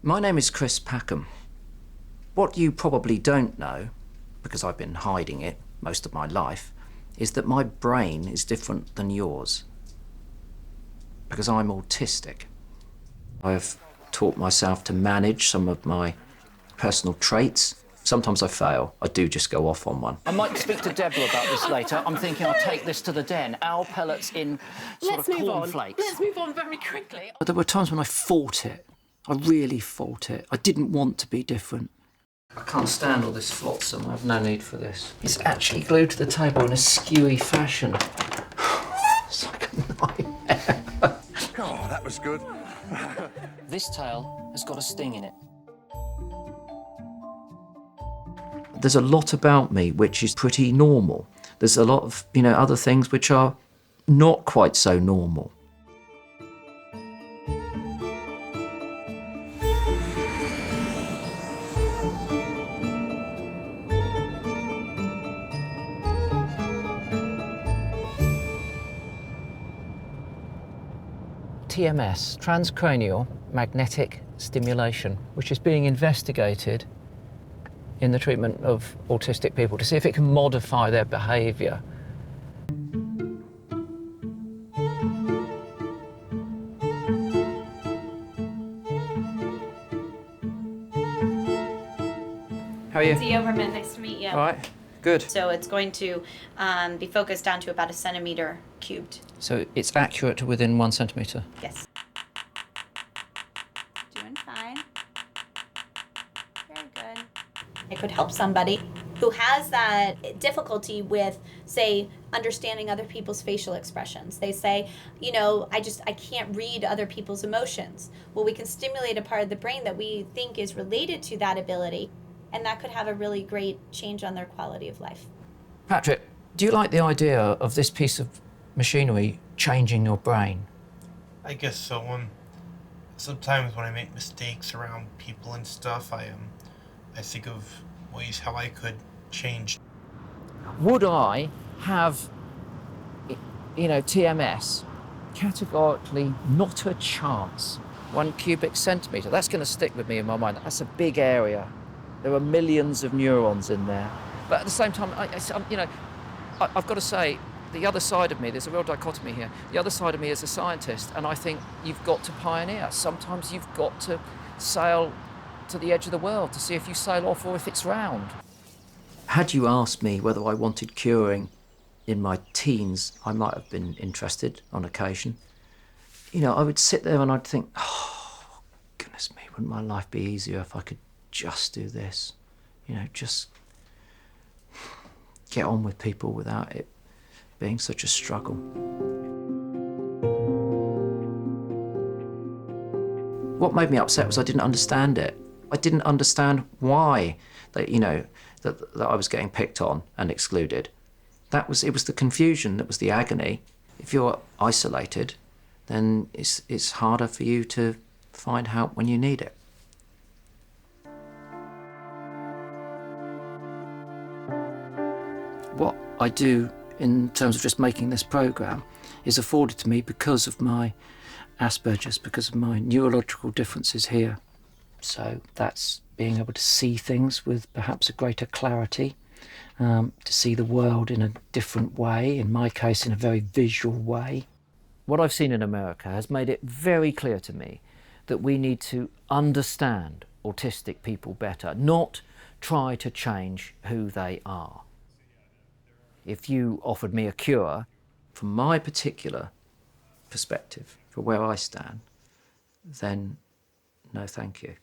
My name is Chris Packham. What you probably don't know, because I've been hiding it most of my life, is that my brain is different than yours. Because I'm autistic. I've taught myself to manage some of my personal traits. Sometimes I fail. I do just go off on one. I might speak to Deborah about this later. I'm thinking I'll take this to the den. Owl pellets in sort of cornflakes. Let's move on very quickly. But there were times when I fought it. I really fought it. I didn't want to be different. I can't stand all this flotsam. I have no need for this. It's actually glued to the table in a skewy fashion. It's like a nightmare. Oh, that was good. This tail has got a sting in it. There's a lot about me which is pretty normal. There's a lot of, other things which are not quite so normal. TMS, transcranial magnetic stimulation, which is being investigated in the treatment of autistic people to see if it can modify their behaviour. How are you? It's Overman, nice to meet you. All right, good. So it's going to be focused down to about 1 centimetre cubed. So it's accurate to within 1 centimetre? Yes. Doing fine. Very good. It could help somebody who has that difficulty with, say, understanding other people's facial expressions. They say, I can't read other people's emotions. Well, we can stimulate a part of the brain that we think is related to that ability, and that could have a really great change on their quality of life. Patrick, do you like the idea of this piece of machinery changing your brain? I guess so. Sometimes when I make mistakes around people and stuff, I think of ways how I could change. Would I have, TMS? Categorically not a chance. 1 cubic centimetre, that's going to stick with me in my mind. That's a big area. There are millions of neurons in there. But at the same time, I've got to say, the other side of me, there's a real dichotomy here. The other side of me is a scientist, and I think you've got to pioneer. Sometimes you've got to sail to the edge of the world to see if you sail off or if it's round. Had you asked me whether I wanted curing in my teens, I might have been interested on occasion. I would sit there and I'd think, oh, goodness me, wouldn't my life be easier if I could just do this? Just get on with people without it being such a struggle. What made me upset was I didn't understand it. I didn't understand why that I was getting picked on and excluded. It was the confusion, that was the agony. If you're isolated, then it's harder for you to find help when you need it. What I do in terms of just making this programme is afforded to me because of my Asperger's, because of my neurological differences here. So that's being able to see things with perhaps a greater clarity, to see the world in a different way, in my case in a very visual way. What I've seen in America has made it very clear to me that we need to understand autistic people better, not try to change who they are. If you offered me a cure, from my particular perspective, for where I stand, then no thank you.